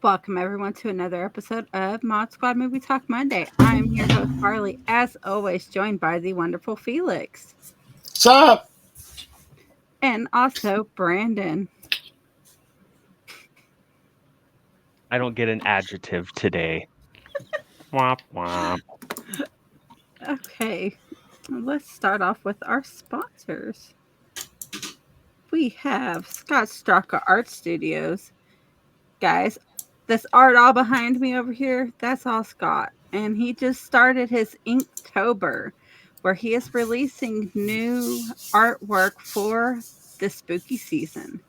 Welcome everyone to another episode of Mod Squad Movie Talk Monday. I'm your host Harley, as always, joined by the wonderful Felix What's up? and also Brandon. I don't get an adjective today. Womp womp. Okay, let's start off with our sponsors. We have Straka Art Studios. Guys, this art all behind me over here, that's all Scott. And he just started his Inktober, where he is releasing new artwork for the spooky season.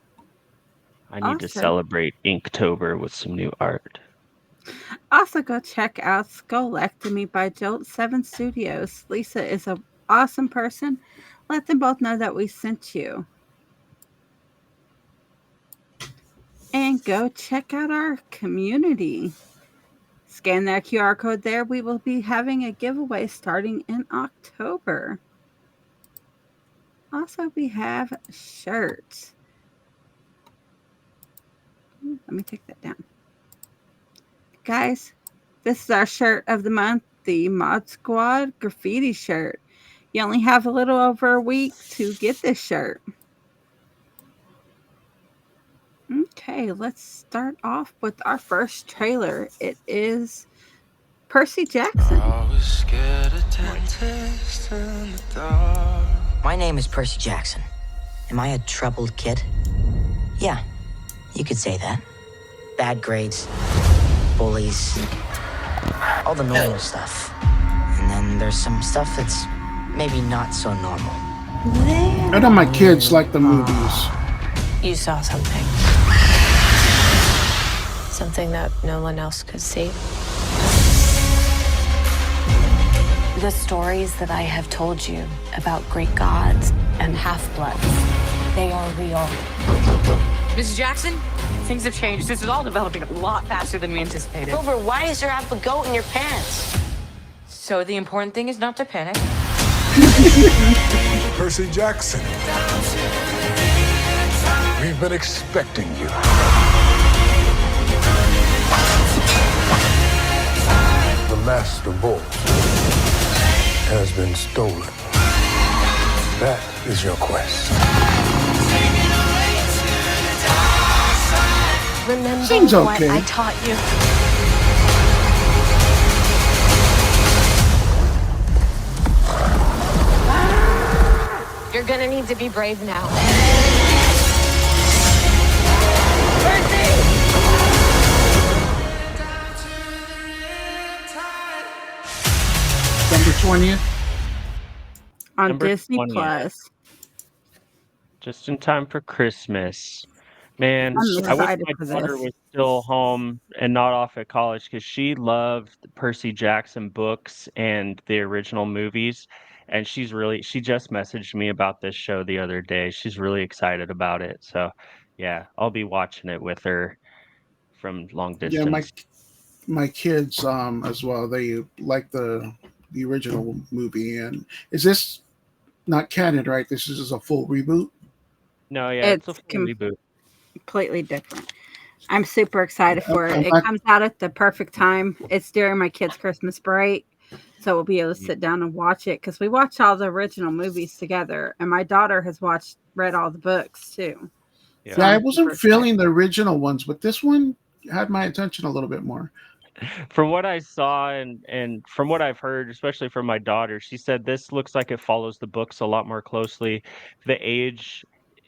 I need to Also, celebrate Inktober with some new art. go check out Skullectomy by Jolt 7 Studios. Lisa is an awesome person. Let them both know that we sent you. And go check out our community. Scan that QR code there. We will be having a giveaway starting in October. Also, we have shirts. Let me take that down. Guys, this is our shirt of the month, the Mod Squad graffiti shirt. You only have a little over a week to get this shirt. Okay, let's start off with our first trailer. It is Percy Jackson. My name is Percy Jackson. Am I a troubled kid? Yeah, you could say that. Bad grades, bullies, all the normal stuff. And then there's some stuff that's maybe not so normal. I know my kids like the movies. You saw something. Something that no one else could see. The stories that I have told you about Greek gods and half-bloods, they are real. Mrs. Jackson, things have changed. This is all developing a lot faster than we anticipated. Grover, why is there half a goat in your pants? So the important thing is not to panic. Percy Jackson. We've been expecting you. The Master Bolt has been stolen. That is your quest. Remember Seems what okay. I taught you? You're gonna need to be brave now. December 20th. On Number Disney 20th. Plus. Just in time for Christmas. Man, I'm I wish excited my for daughter this. was still home and not off at college because she loved the Percy Jackson books and the original movies. And she just messaged me about this show the other day. She's really excited about it. So, yeah, I'll be watching it with her from long Yeah, distance. my kids as well. They like the original movie. And is this not canon, right? This is just a full reboot. No, yeah, it's a It's full reboot. completely different. I'm super excited for it. I'm It not, comes out at the perfect time. It's during my kids' Christmas break. So we'll be able to sit down and watch it because we watched all the original movies together. And my daughter has read all the books too. Yeah. So yeah, I I'm super wasn't feeling excited. the original ones, but this one had my attention a little bit more. From what I saw and from what I've heard, especially from my daughter, she said this looks like it follows the books a lot more closely. The age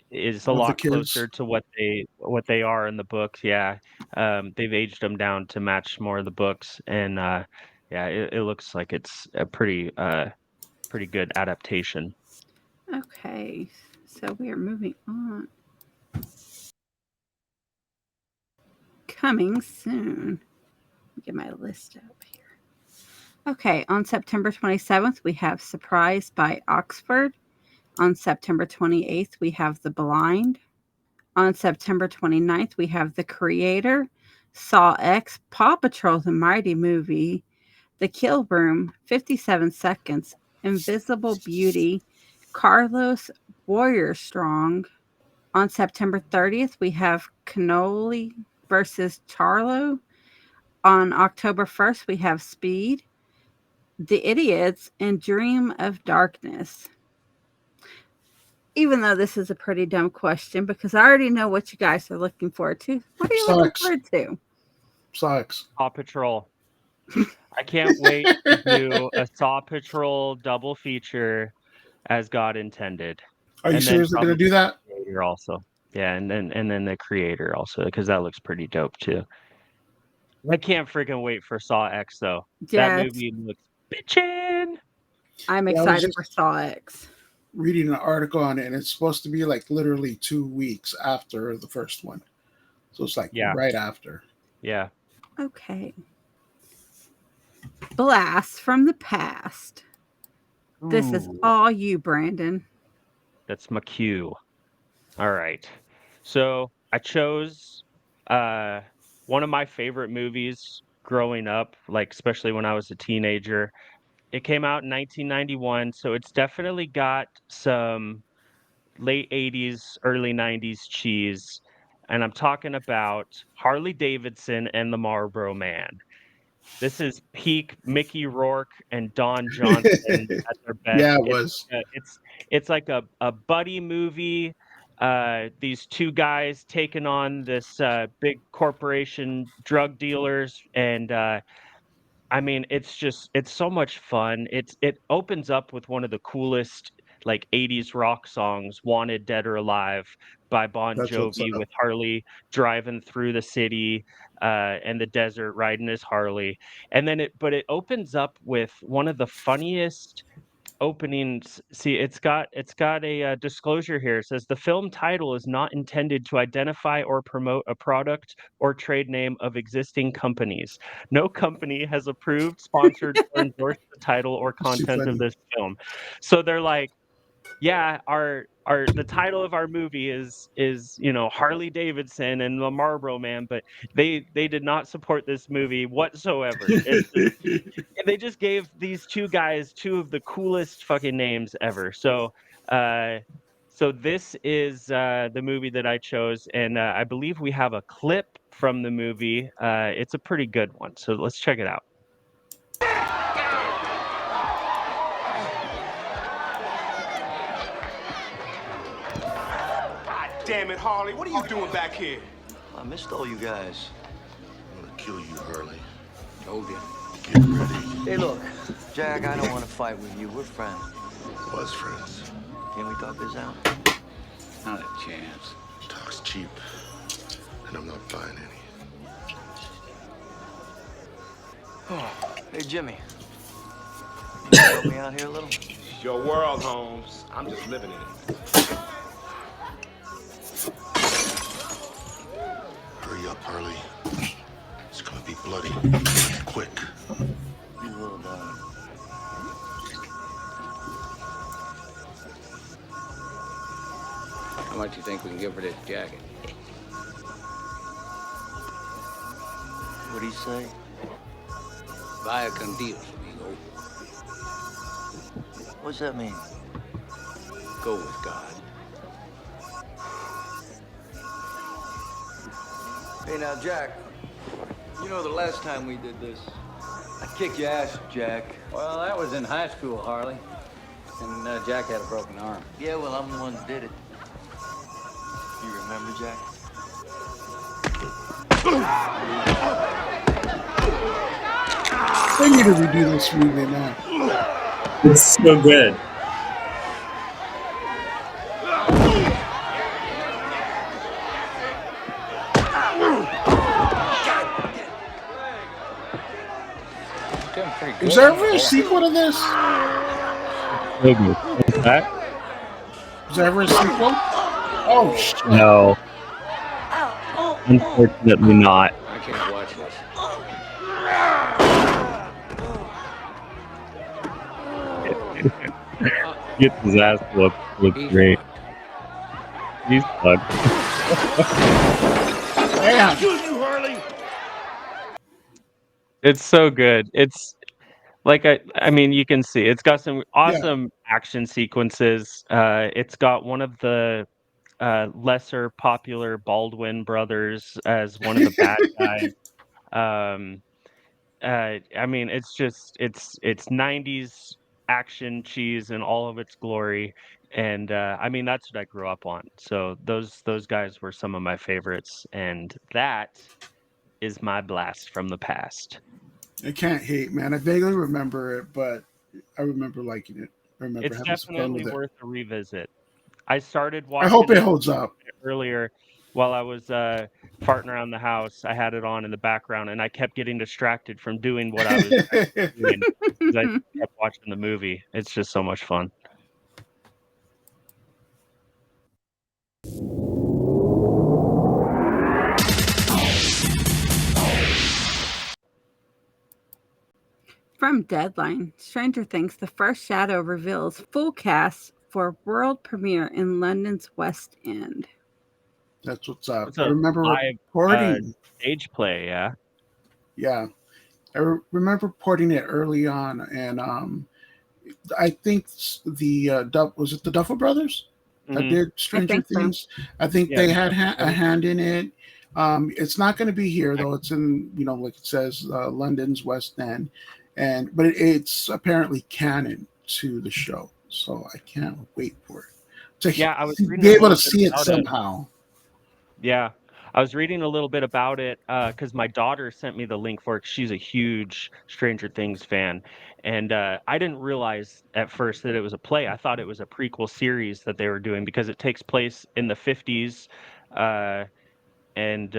is a Of the lot closer kids. to what they are in the books. Yeah, they've aged them down to match more of the books, and yeah, it looks like it's a pretty good adaptation. Okay. So we are moving on. Coming soon. Let me get my list up here. Okay, on September 27th, we have Surprise by Oxford. On September 28th, we have The Blind. On September 29th, we have The Creator, Saw X, Paw Patrol, the Mighty Movie, The Kill Room, 57 Seconds, Invisible Beauty, Carlos, Warrior Strong. On September 30th, we have Cannoli versus Charlo. On October 1st, we have Speed, The Idiots, and Dream of Darkness. Even though this is a pretty dumb question because I already know what you guys are looking forward to. What are you looking forward to? Sucks. Paw Patrol. I can't wait to do a Saw Patrol double feature as God intended. Are you And then seriously going to do that? the creator also. Yeah, and then the creator also, because that looks pretty dope too. I can't freaking wait for Saw X though. That Yes, movie looks bitchin'. I'm Yeah, I was excited just for Saw X. reading an article on it, and it's supposed to be like literally 2 weeks after the first one. So it's like Yeah. right after. Yeah. Okay. Blast from the past. This is Ooh, all you, Brandon. that's my cue. All right. So I chose one of my favorite movies growing up, like especially when I was a teenager. It came out in 1991, so it's definitely got some late 80s, early 90s cheese. And I'm talking about Harley Davidson and the Marlboro Man. This is peak Mickey Rourke and Don Johnson at their Yeah, best. it was. It's like a buddy movie. These two guys taking on this big corporation drug dealers, and I mean, it's so much fun. It opens up with one of the coolest like 80s rock songs, Wanted Dead or Alive by Bon That's what's Jovi, up. with Harley driving through the city and the desert riding his Harley. And then it opens up with one of the funniest openings. See, it's got a disclosure here. It says the film title is not intended to identify or promote a product or trade name of existing companies. No company has approved, sponsored, or endorsed the title or It's too content of funny. this film. So they're like, yeah, our the title of our movie is Harley Davidson and the Marlboro Man, but they did not support this movie whatsoever. It's just and they just gave these two guys two of the coolest fucking names ever. Uh, so this is the movie that I chose, and I believe we have a clip from the movie. It's a pretty good one, so let's check it out. God damn it, Harley. What are you doing back here? I missed all you guys. I'm gonna kill you, Harley. Told you. Get ready. Hey, look, Jack, I don't want to fight with you. We're friends. Was friends. Can we talk this out? Not a chance. Talk's cheap, and I'm not buying any. Oh, hey, Jimmy. You wanna help me out here a little? It's your world, Holmes. I'm just living in it. Hurry up, Harley. It's gonna be bloody. Quick. You little dog. How much you think we can give for this jacket? What'd he say? Vaya con Dios, amigo. What's that mean? Go with God. Hey, now, Jack. You know the last time we did this, I kicked your ass, Jack. Well, that was in high school, Harley. And Jack had a broken arm. Yeah, well, I'm the one that did it. You remember, Jack? They need to redo this movie now. It's so good. Doing pretty good. Is there ever a sequel to this? What's that? Is there ever a sequel? Oh, shit. No. Unfortunately not. I can't watch this. Gets his ass whooped. Looks He's great. fucked. He's fucked. Damn. It's so good. It's like I mean you can see it's got some awesome action sequences. It's got one of the lesser popular Baldwin brothers as one of the bad guys. Um, I mean, it's 90s action cheese in all of its glory, and I mean that's what I grew up on. So those guys were some of my favorites, and that is my blast from the past. I can't hate, man. I vaguely remember it, but I remember liking it. I remember It's having some fun definitely with it. worth a revisit. I started I hope watching it it holds up. earlier while I was farting around the house. I had it on in the background, and I kept getting distracted from doing what I was actually doing because I kept watching the movie. It's just so much fun. From Deadline, Stranger Things: The First Shadow reveals full cast for world premiere in London's West End. That's what's up. It's I a remember live reporting. stage play, yeah. Yeah, I remember reporting it early on, and I think the was it the Duffel Brothers that Hmm. did I Stranger think so. Things? I think Yeah, they the had Duffer a Brothers. hand in it. It's not going to be here though. It's in like it says, London's West End, but it's apparently canon to the show. So I can't wait for it Yeah, I was to reading be a able to little bit see it about it. somehow. Yeah, I was reading a little bit about it because my daughter sent me the link for it. 'Cause she's a huge Stranger Things fan, and I didn't realize at first that it was a play. I thought it was a prequel series that they were doing because it takes place in the 50s uh, and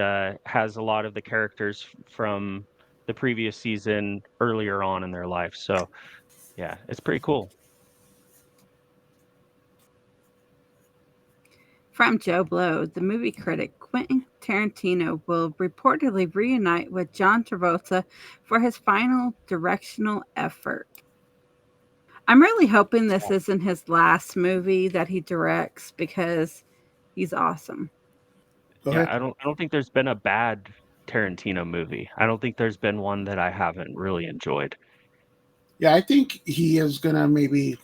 has a lot of the characters from the previous season earlier on in their life. So yeah, it's pretty cool. From Joe Blow, the movie critic Quentin Tarantino will reportedly reunite with John Travolta for his final directional effort. I'm really hoping this isn't his last movie that he directs because he's awesome. Go Yeah, ahead. I don't think there's been a bad Tarantino movie. I don't think there's been one that I haven't really enjoyed. Yeah, I think he is gonna maybe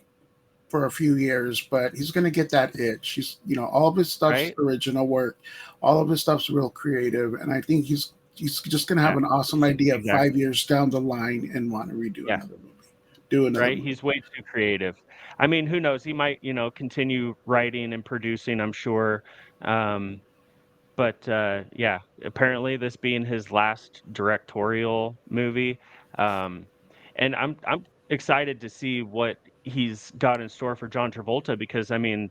for a few years, but he's going to get that itch. All of his stuff's Right? original work, all of his stuff's real creative, and I think he's just going to have Yeah, an awesome idea 5 exactly. years down the line and want to redo Yeah, another movie, do another right? movie. He's way too creative. I mean, who knows? He might, continue writing and producing, I'm sure. Um, but yeah, apparently this being his last directorial movie, um, and I'm excited to see what he's got in store for John Travolta because I mean,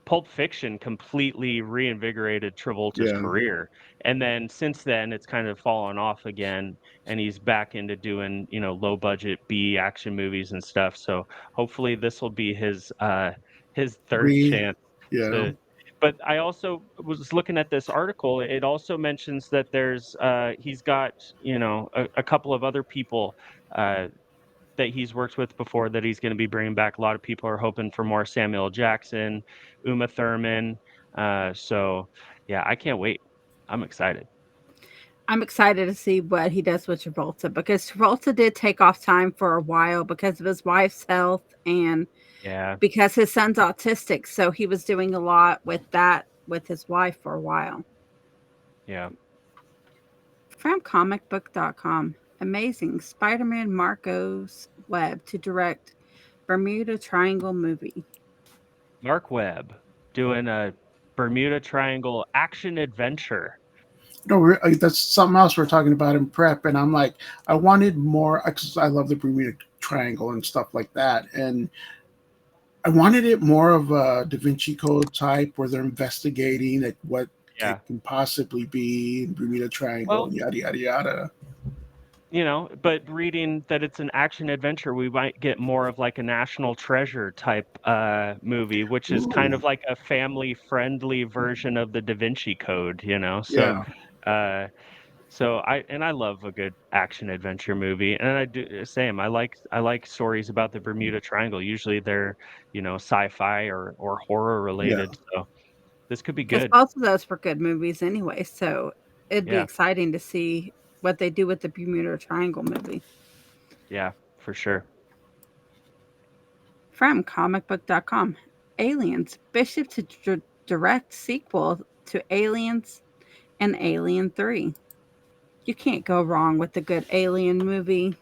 Pulp Fiction completely reinvigorated Travolta's Yeah, career, and then since then, it's kind of fallen off again, and he's back into doing, low budget B action movies and stuff, so hopefully this will be his 3rd re chance yeah, to but I also was looking at this article, it also mentions that he's got, a couple of other people, uh, that he's worked with before that he's going to be bringing back. A lot of people are hoping for more Samuel Jackson, Uma Thurman. So yeah, I can't wait. I'm excited. I'm excited to see what he does with Travolta because Travolta did take off time for a while because of his wife's health and Yeah, because his son's autistic. So he was doing a lot with that with his wife for a while. yeah. From comicbook.com, amazing Spider-Man Marcos Webb to direct Bermuda Triangle movie. Mark Webb doing a Bermuda Triangle action adventure. that's something else we're talking about in prep, and I'm like, I wanted more because I love the Bermuda Triangle and stuff like that, and I wanted it more of a Da Vinci Code type where they're investigating like what Yeah. it can possibly be in Bermuda Triangle Well, and yada yada yada. but reading that it's an action adventure, we might get more of like a National Treasure type movie, which is kind Ooh, of like a family friendly version of the Da Vinci Code, So yeah, uh I love a good action adventure movie, and I do same. I like stories about the Bermuda Triangle. Usually they're, sci-fi or horror yeah. related. So this could be Because good. both of those were good movies anyway. So it'd be Yeah, exciting to see what they do with the Bermuda Triangle movie. yeah, for sure. From comicbook.com, aliens, bishop to direct sequel to Aliens and Alien 3. You can't go wrong with a good Alien movie.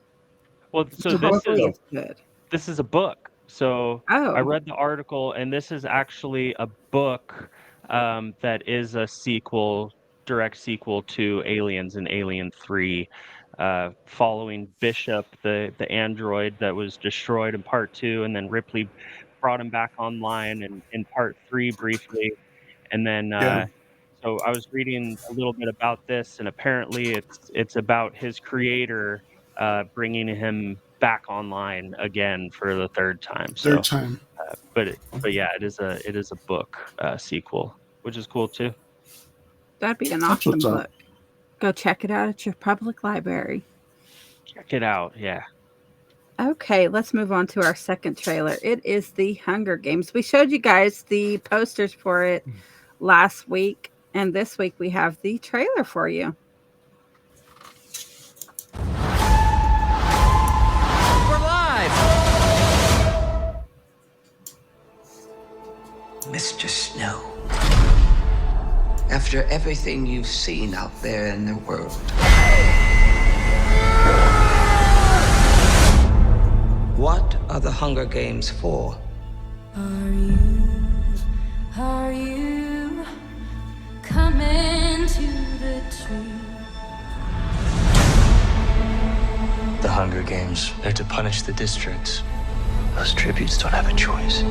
Well, so a book, Hopefully though. it's good. this is a book. So I Oh, read the article, and this is actually a book that is a sequel, direct sequel to Aliens and Alien 3, following Bishop, the android that was destroyed in part 2, and then Ripley brought him back online in part 3 briefly. And then Yeah, so I was reading a little bit about this, and apparently it's about his creator bringing him back online again for the third time. third So, time. but yeah, it is a book sequel, which is cool too. that'd be an That's awesome what's up. book. Go check it out at your public library. Check it out. Yeah. Okay, let's move on to our second trailer. It is the Hunger Games. We showed you guys the posters for it last week, and this week we have the trailer for you. We're live! Mr. Snow, after everything you've seen out there in the world, what are the Hunger Games for? Are you coming to the tree? The Hunger Games, they're to punish the districts. Those tributes don't have a choice.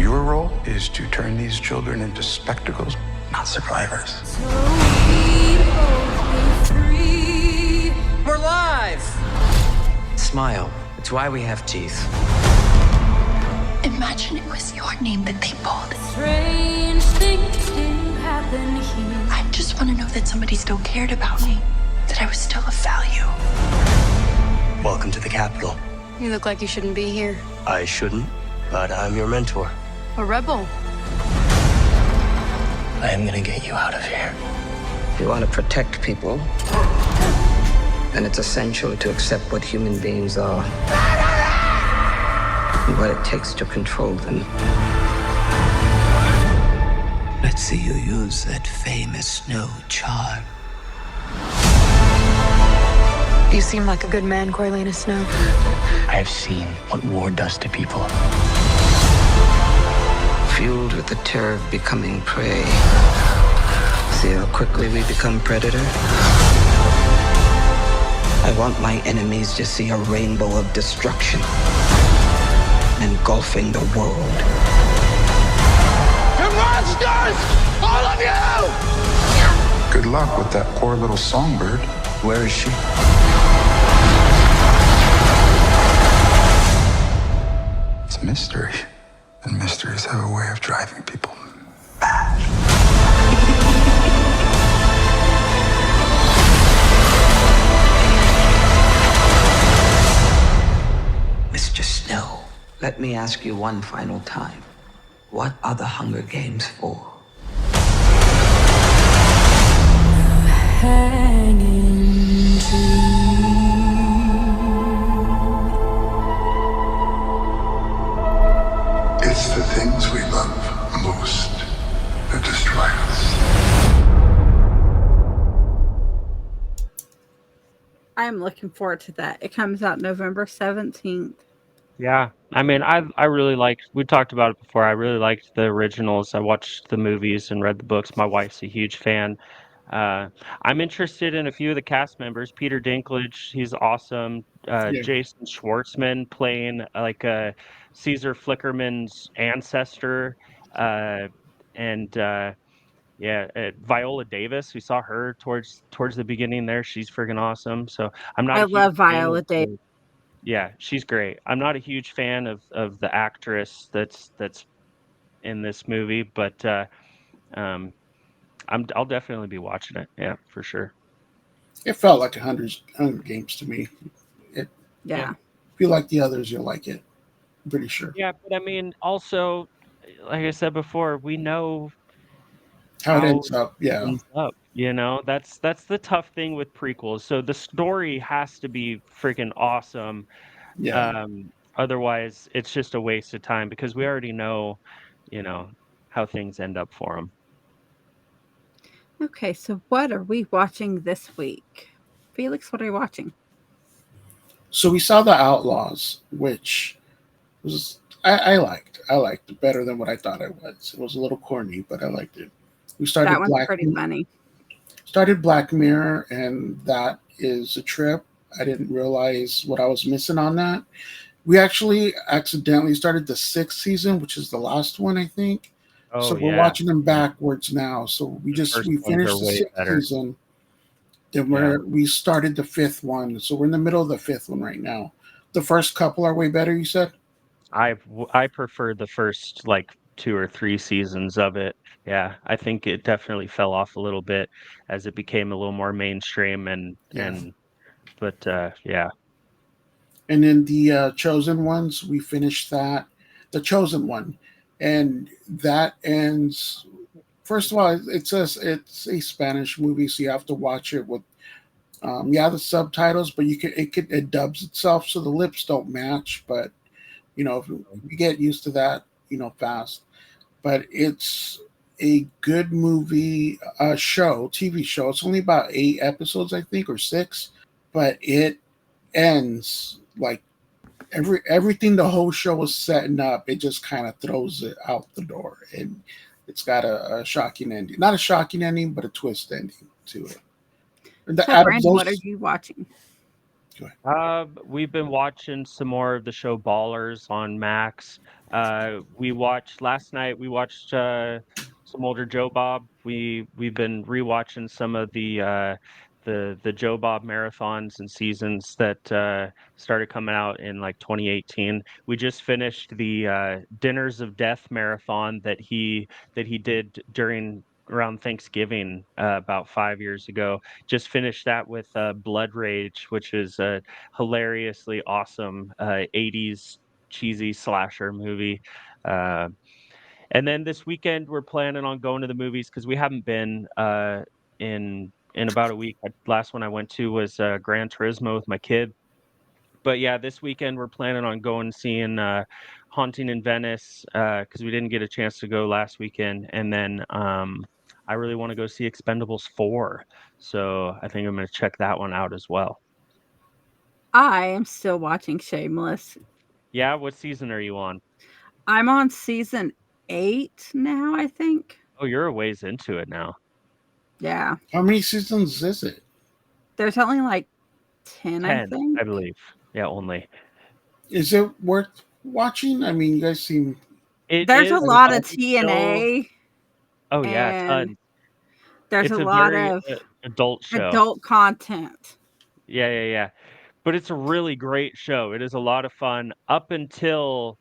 Your role is to turn these children into spectacles, not survivors. We're live! Smile. It's why we have teeth. Imagine it was your name that they pulled. Strange things do happen here. I just want to know that somebody still cared about me, that I was still of value. Welcome to the Capitol. You look like you shouldn't be here. I shouldn't, but I'm your mentor. A rebel. I am gonna get you out of here. You want to protect people, then it's essential to accept what human beings are and what it takes to control them. Let's see you use that famous snow charm. You seem like a good man, Corleone Snow. I have seen what war does to people. Fueled with the terror of becoming prey. See how quickly we become predator? I want my enemies to see a rainbow of destruction engulfing the world. You're monsters! All of you! Good luck with that poor little songbird. Where is she? It's a mystery. And mysteries have a way of driving people mad. Mr. Snow, let me ask you one final time. What are the Hunger Games for? Hanging tree. It's the things we love most that destroy us. I'm looking forward to that. It comes out November 17th. Yeah. I mean, I really liked. We talked about it before. I really liked the originals. I watched the movies and read the books. My wife's a huge fan. I'm interested in a few of the cast members. Peter Dinklage, he's awesome. Yeah. Jason Schwartzman playing like Caesar Flickerman's ancestor, and yeah, Viola Davis. We saw her towards the beginning there. She's friggin' awesome. So I'm not I a huge love fan Viola of Davis. yeah, she's great. I'm not a huge fan of the actress that's in this movie, but I'll definitely be watching it. Yeah, for sure. It felt like Hunger Games to me. It, Yeah. if you like the others, you'll like it. I'm pretty sure. Yeah, but I mean, also, like I said before, we know How it how ends up, it yeah. ends up. You know, that's the tough thing with prequels. So the story has to be freaking awesome. Yeah. Otherwise, it's just a waste of time because we already know, you know, things end up for them. Okay, so what are we watching this week? Felix, what are you watching? So we saw The Outlaws, which was I liked. I liked it better than what I thought it was. It was a little corny, but I liked it. We That one's pretty funny. started Black Mirror, and that is a trip. I didn't realize what I was missing on that. We actually accidentally started the sixth season, which is the last one, I think. So Oh we're yeah, watching them yeah. backwards now. So The first we ones are finished the way sixth better. season. Then Yeah. we started the fifth one. So we're in the middle of the fifth one right now. The first couple are way better, you said? I prefer the first like 2 or 3 seasons of it. Yeah, I think it definitely fell off a little bit as it became a little more mainstream Yeah. but yeah. And then the Chosen Ones, we finished that. The Chosen One. And that ends. First of all, it's a Spanish movie, so you have to watch it with the subtitles, but it dubs itself, so the lips don't match. But if you get used to that, fast. But it's a good movie, TV show. It's only about 8 episodes, I think, or six, but it ends like everything the whole show was setting up. It just kind of throws it out the door, and it's got a shocking ending. Not a shocking ending, but a twist ending to it. So, Brandon, what are you watching? We've been watching some more of the show Ballers on Max. We watched last night. We watched some older Joe Bob. We've been rewatching some of the Joe Bob marathons and seasons that started coming out in like 2018. We just finished the Dinners of Death marathon that he did during around Thanksgiving about 5 years ago. Just finished that with Blood Rage, which is a hilariously awesome 80s cheesy slasher movie. Uh, and then this weekend we're planning on going to the movies because we haven't been in about a week. Last one I went to was Gran Turismo with my kid. But yeah, this weekend we're planning on going and seeing Haunting in Venice because we didn't get a chance to go last weekend. And then I really want to go see Expendables 4. So I think I'm going to check that one out as well. I am still watching Shameless. Yeah, what season are you on? I'm on season 8 now, I think. Oh, you're a ways into it now. Yeah. How many seasons is it? There's only like 10, I 10, think. I believe. Yeah, only. Is it worth watching? I mean, you guys seem. It There's a is lot up of TNA. Oh yeah, And tons. there's It's a a lot very of adult show. adult content. Yeah. But it's a really great show. It is a lot of fun up until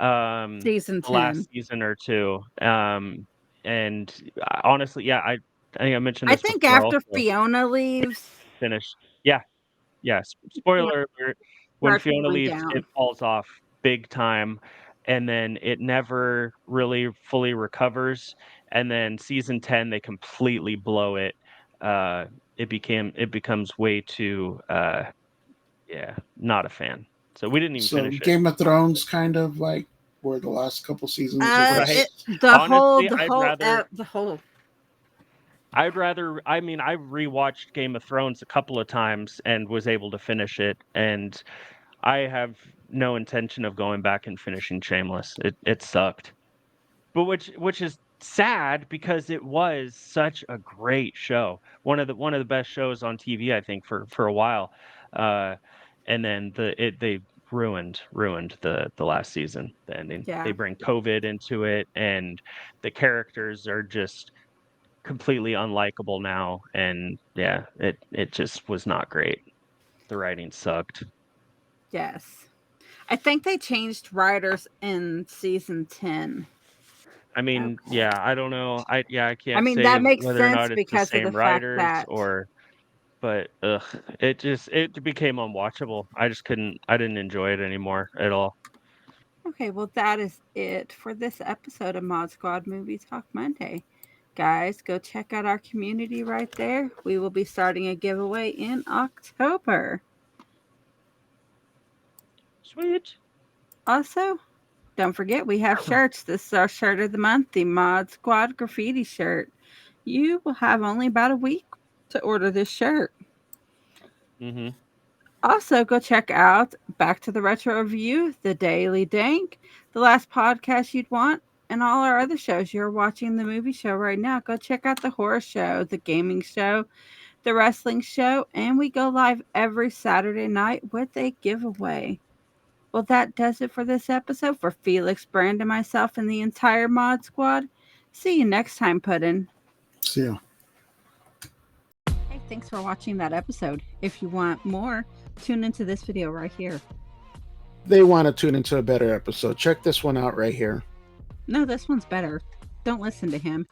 Season the last 10. season or two. And honestly, yeah, I think I mentioned I this think before after also. Fiona leaves, Finished. Yeah. it Spoiler alert, when starts Fiona going leaves, it down. falls off big time, and then it never really fully recovers, and then season 10, they completely blow it. Uh, it becomes way too, yeah, not a fan. So we didn't even So finish it. Game of Thrones kind of like where the last couple seasons it Right. just Honestly, The whole. I mean, I rewatched Game of Thrones a couple of times and was able to finish it, and I have no intention of going back and finishing Shameless. It sucked. But which is sad because it was such a great show. One of the best shows on TV, I think, for a while. Uh, and then they ruined the last season, the ending. They Yeah. bring COVID into it, and the characters are just completely unlikable now. And yeah, it just was not great. The writing sucked. Yes. I think they changed writers in season 10. I mean, yeah, I don't know. I I can't mean, say that makes whether or sense not it's the because of the same fact writers that. but ugh, it became unwatchable. I didn't enjoy it anymore at all. Okay, well, that is it for this episode of Mod Squad Movie Talk Monday. Guys, go check out our community right there. We will be starting a giveaway in October. Sweet. Also, Don't forget, we have shirts. This is our shirt of the month, the Mod Squad Graffiti shirt. You will have only about a week to order this shirt. Mm-hmm. Also, go check out Back to the Retro Review, the Daily Dank, the last podcast you'd want, and all our other shows. You're watching the movie show right now. Go check out the horror show, the gaming show, the wrestling show, and we go live every Saturday night with a giveaway. Well, that does it for this episode. For Felix, Brand, and myself, and the entire Mod Squad. See you next time, Puddin'. See ya. Hey, thanks for watching that episode. If you want more, tune into this video right here. They want to tune into a better episode. Check this one out right here. No, this one's better. Don't listen to him.